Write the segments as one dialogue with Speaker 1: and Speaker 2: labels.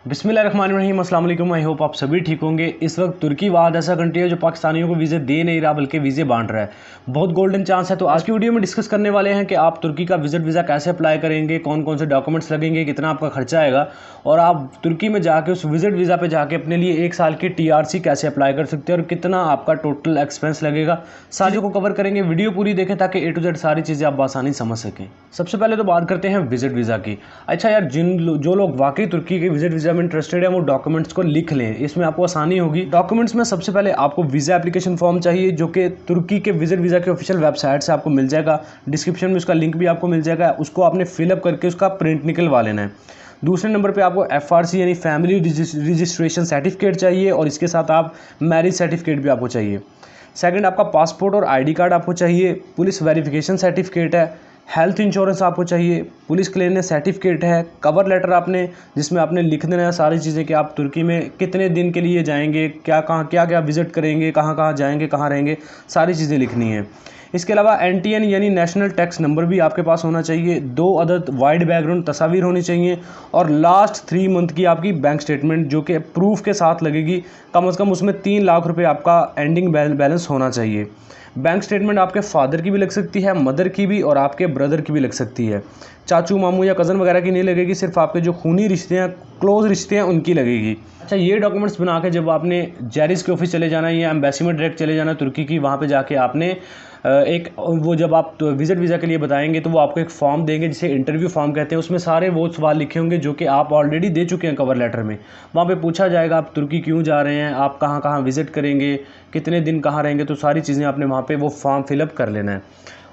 Speaker 1: बिस्मिल्लाहिर्रहमानिर्रहीम, अस्सलाम वालेकुम। आई होप आप सभी ठीक होंगे। इस वक्त तुर्की वाद ऐसा कंट्री है जो पाकिस्तानियों को वीज़े दे नहीं रहा बल्कि वीज़े बांट रहा है। बहुत गोल्डन चांस है। तो आज की वीडियो में डिस्कस करने वाले हैं कि आप तुर्की का विजिट वीज़ा कैसे अप्लाई करेंगे, कौन कौन से डॉक्यूमेंट्स लगेंगे, कितना आपका खर्चा आएगा और आप तुर्की में जाके उस विजिट वीज़ा पर जाके अपने लिए 1 साल की TRC कैसे अप्लाई कर सकते हैं और कितना आपका टोटल एक्सपेंस लगेगा, सारी को कवर करेंगे। वीडियो पूरी देखें ताकि A to Z सारी चीज़ें आप आसानी समझ सकें। सबसे पहले तो बात करते हैं विजिट वीज़ा की। अच्छा यार, जो लोग वाकई तुर्की के विजिट वीज़ा में इंटरेस्टेड है वो डॉक्यूमेंट्स को लिख लें, इसमें आपको आसानी होगी। डॉक्यूमेंट्स में सबसे पहले आपको वीज़ा एप्लीकेशन फॉर्म चाहिए जो कि तुर्की के विजिट वीज़ा के ऑफिशियल वेबसाइट से आपको मिल जाएगा। डिस्क्रिप्शन में उसका लिंक भी आपको मिल जाएगा। उसको आपने फिलअप करके उसका प्रिंट निकलवा लेना है। दूसरे नंबर पे आपको FRC यानी फैमिली रजिस्ट्रेशन सर्टिफिकेट चाहिए और इसके साथ आप मैरिज सर्टिफिकेट भी आपको चाहिए। सेकंड, आपका पासपोर्ट और ID कार्ड आपको चाहिए। पुलिस वेरिफिकेशन सर्टिफिकेट है। हेल्थ इंश्योरेंस आपको चाहिए। पुलिस क्लियरेंस सर्टिफिकेट है। कवर लेटर आपने जिसमें आपने लिख देना है सारी चीज़ें कि आप तुर्की में कितने दिन के लिए जाएंगे, क्या क्या विज़िट करेंगे, कहाँ कहाँ जाएंगे, कहाँ रहेंगे, सारी चीज़ें लिखनी है। इसके अलावा NTN यानी नेशनल टैक्स नंबर भी आपके पास होना चाहिए। 2 अदद वाइड बैकग्राउंड तस्वीर होनी चाहिए और लास्ट 3 मंथ की आपकी बैंक स्टेटमेंट जो कि प्रूफ के साथ लगेगी। कम से कम उसमें 3 लाख रुपए आपका एंडिंग बैलेंस होना चाहिए। बैंक स्टेटमेंट आपके फादर की भी लग सकती है, मदर की भी और आपके ब्रदर की भी लग सकती है। चाचू मामू या कज़न वगैरह की नहीं लगेगी, सिर्फ आपके जो खूनी रिश्ते हैं, क्लोज रिश्ते हैं, उनकी लगेगी। अच्छा, ये डॉक्यूमेंट्स बना के जब आपने जैरिस के ऑफिस चले जाना है या एम्बेसी में डायरेक्ट चले जाना है तुर्की की, वहाँ पे जाके आपने वो जब आप विजिट वीज़ा के लिए बताएंगे तो वो आपको एक फॉर्म देंगे जिसे इंटरव्यू फॉर्म कहते हैं। उसमें सारे वो सवाल लिखे होंगे जो कि आप ऑलरेडी दे चुके हैं कवर लेटर में। वहाँ पे पूछा जाएगा आप तुर्की क्यों जा रहे हैं, आप कहाँ कहाँ विज़िट करेंगे, कितने दिन कहाँ रहेंगे, तो सारी चीज़ें आपने वहाँ पे वो फॉर्म फिलअप कर लेना है।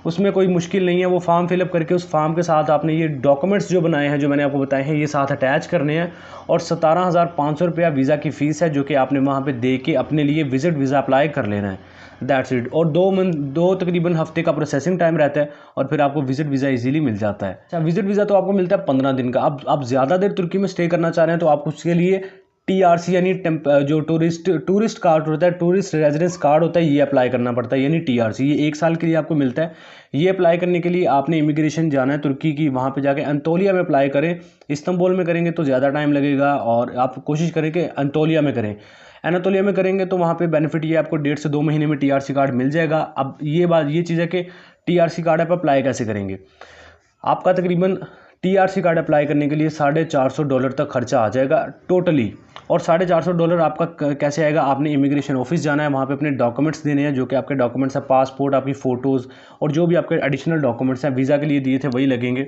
Speaker 1: उसमें कोई मुश्किल नहीं है। वो फॉर्म फिलअप करके उस फॉर्म के साथ आपने ये डॉक्यूमेंट्स जो बनाए हैं, जो मैंने आपको बताए हैं, ये साथ अटैच करने हैं और 17,500 रुपया वीज़ा की फ़ीस है जो कि आपने वहाँ पे दे के अपने लिए विजिट वीज़ा अप्लाई कर लेना है। That's it. और 2 तकरीबन हफ्ते का प्रोसेसिंग टाइम रहता है और फिर आपको विजिट वीज़ा इजीली मिल जाता है। अच्छा, विजिट वीज़ा तो आपको मिलता है 15 दिन का। अब आप ज़्यादा देर तुर्की में स्टे करना चाह रहे हैं तो आप उसके लिए TRC यानी जो टूरिस्ट कार्ड होता है, टूरिस्ट रेजिडेंस कार्ड होता है, ये अप्लाई करना पड़ता है। यानी TRC ये 1 साल के लिए आपको मिलता है। ये अप्लाई करने के लिए आपने इमिग्रेशन जाना है तुर्की की, वहाँ पे जाके अंतोलिया में अप्लाई करें। इस्तांबुल में करेंगे तो ज़्यादा टाइम लगेगा और आप कोशिश करें कि अंतोलिया में करें। एनातोलिया में करेंगे तो वहाँ पे बेनिफिट ये आपको 1.5 से 2 महीने में TRC कार्ड मिल जाएगा। अब ये चीज़ है कि TRC कार्ड आप अप्लाई कैसे करेंगे। आपका तकरीबन TRC कार्ड अप्लाई करने के लिए $450 तक खर्चा आ जाएगा टोटली। और $450 आपका कैसे आएगा, आपने इमिग्रेशन ऑफिस जाना है, वहाँ पे अपने डॉक्यूमेंट्स देने हैं जो कि आपके डॉक्यूमेंट्स हैं, पासपोर्ट, आपकी फ़ोटोज़ और जो भी आपके एडिशनल डॉक्यूमेंट्स हैं वीज़ा के लिए दिए थे वही लगेंगे।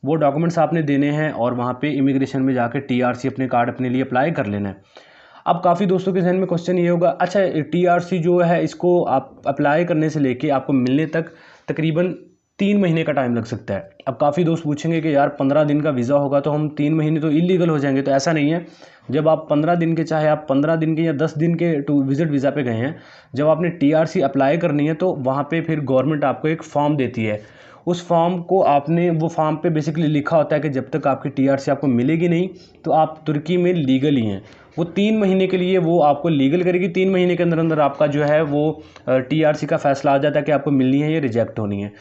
Speaker 1: वो डॉक्यूमेंट्स आपने देने हैं और वहाँ पे इमिग्रेशन में जाकर TRC अपने कार्ड अपने लिए अप्लाई कर लेना है। अब काफ़ी दोस्तों के जहन में क्वेश्चन ये होगा, अच्छा TRC जो है इसको आप अप्लाई करने से लेके आपको मिलने तक तकरीबन 3 महीने का टाइम लग सकता है। अब काफ़ी दोस्त पूछेंगे कि यार 15 दिन का वीज़ा होगा तो हम 3 महीने तो इलीगल हो जाएंगे। तो ऐसा नहीं है। जब आप 15 दिन के, चाहे आप 15 दिन के या 10 दिन के विजिट वीज़ा पे गए हैं, जब आपने TRC अप्लाई करनी है तो वहाँ पे फिर गवर्नमेंट आपको एक फॉर्म देती है। उस फॉर्म को आपने, वो फॉर्म पे बेसिकली लिखा होता है कि जब तक आपकी TRC आपको मिलेगी नहीं तो आप तुर्की में लीगल ही हैं। वो 3 महीने के लिए वो आपको लीगल करेगी। 3 महीने के अंदर अंदर आपका जो है वो TRC का फैसला आ जाता है कि आपको मिलनी है या रिजेक्ट होनी है।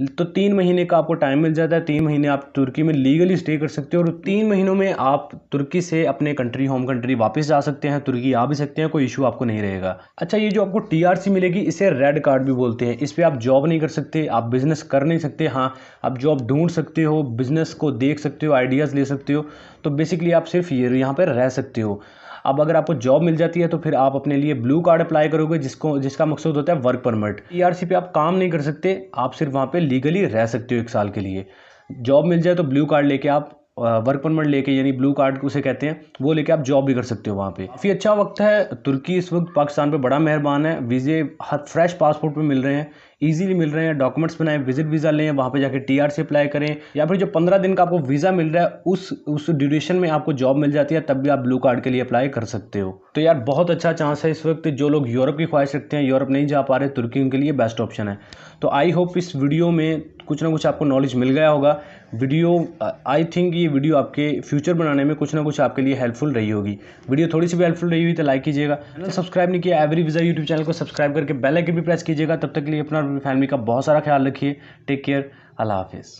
Speaker 1: तो 3 महीने का आपको टाइम मिल जाता है। 3 महीने आप तुर्की में लीगली स्टे कर सकते हो और 3 महीनों में आप तुर्की से अपने होम कंट्री वापस जा सकते हैं, तुर्की आ भी सकते हैं, कोई इशू आपको नहीं रहेगा। अच्छा, ये जो आपको TRC मिलेगी इसे रेड कार्ड भी बोलते हैं। इस पर आप जॉब नहीं कर सकते, आप बिज़नेस कर नहीं सकते। हाँ, आप जॉब ढूंढ सकते हो, बिज़नेस को देख सकते हो, आइडियाज़ ले सकते हो। तो बेसिकली आप सिर्फ ये यहाँ पर रह सकते हो। अब अगर आपको जॉब मिल जाती है तो फिर आप अपने लिए ब्लू कार्ड अप्लाई करोगे जिसका मकसद होता है वर्क परमिट। TRC पे आप काम नहीं कर सकते, आप सिर्फ वहाँ पे लीगली रह सकते हो 1 साल के लिए। जॉब मिल जाए तो ब्लू कार्ड लेके आप वर्क परमिट लेके, यानी ब्लू कार्ड उसे कहते हैं, वो लेके आप जॉब भी कर सकते हो वहाँ पे। काफ़ी अच्छा वक्त है। तुर्की इस वक्त पाकिस्तान पे बड़ा मेहरबान है। वीज़े हर फ्रेश पासपोर्ट पे मिल रहे हैं, इजीली मिल रहे हैं। डॉक्यूमेंट्स बनाएं, विजिट वीज़ा लें, वहाँ पे जाके TRC अप्लाई करें, या फिर जो 15 दिन का आपको वीज़ा मिल रहा है उस ड्यूरेशन में आपको जॉब मिल जाती है, तब भी आप ब्लू कार्ड के लिए अप्लाई कर सकते हो। तो यार बहुत अच्छा चांस है इस वक्त। जो लोग यूरोप की ख्वाहिश रखते हैं, यूरोप नहीं जा पा रहे, तुर्की उनके लिए बेस्ट ऑप्शन है। तो आई होप इस वीडियो में कुछ ना कुछ आपको नॉलेज मिल गया होगा। आई थिंक ये वीडियो आपके फ्यूचर बनाने में कुछ ना कुछ आपके लिए हेल्पफुल रही होगी। वीडियो थोड़ी सी भी हेल्पफुल रही हुई तो लाइक कीजिएगा। चैनल सब्सक्राइब नहीं किया एवरी वीज़ा यूट्यूब चैनल को सब्सक्राइब करके बेल आइकन भी प्रेस कीजिएगा। तब तक के लिए अपना फैमिली का बहुत सारा ख्याल रखिए। Take care. अल्लाह हाफिज़।